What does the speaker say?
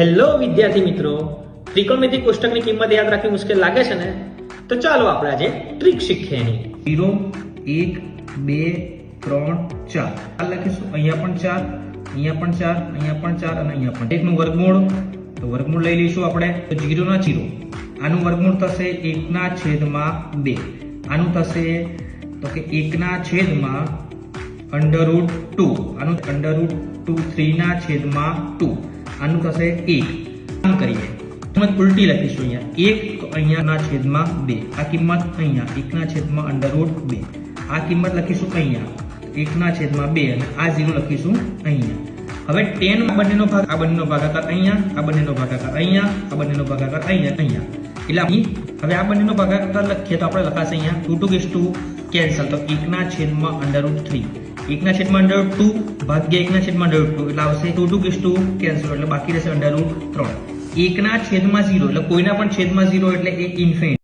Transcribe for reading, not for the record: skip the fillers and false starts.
Hello વિદ્યાર્થી મિત્રો, ત્રિકોણમિતિ કોષ્ટકની કિંમત યાદ રાખવી મુશ્કેલ લાગે છે ને? તો ચાલો આપણે આજે ટ્રીક શીખીએ એની. 0 1 2 3 4 આ લખીશું. અહીંયા પણ 4, અહીંયા પણ 4, અહીંયા પણ 4 અને અહીંયા પણ 1 નું વર્ગમૂળ. તો વર્ગમૂળ લઈ લઈશું આપણે. તો 0 ના 0, આનું વર્ગમૂળ થશે 1/2. આનું થશે તો કે 1/2 √2. આનું √2 3/2. આનું થશે 1. આમ કરીએ કિંમત ઉલટી લખીશું. અહીંયા 1 તો અહીંયા /2. આ કિંમત અહીંયા 1/√2. આ કિંમત લખીશું અહીંયા 1/2 અને આ 0 લખીશું અહીંયા. હવે 10 બંનેનો ભાગ, આ બંનેનો ભાગાકાર અહીંયા, આ બંનેનો ભાગાકાર અહીંયા, આ બંનેનો ભાગાકાર અહીંયા. એટલે હવે આ બંનેનો ભાગાકાર લખીએ તો આપણે લખાશે અહીંયા 2 કેન્સલ. તો 1/√3. 1/√2 ભાગ્યા 1/√2 એટલે આવશે 2 કેન્સલ એટલે બાકી રહેશે √3. 1/0 એટલે કોઈના પણ છેદમાં 0 એટલે એ ઇન્ફિનિટ.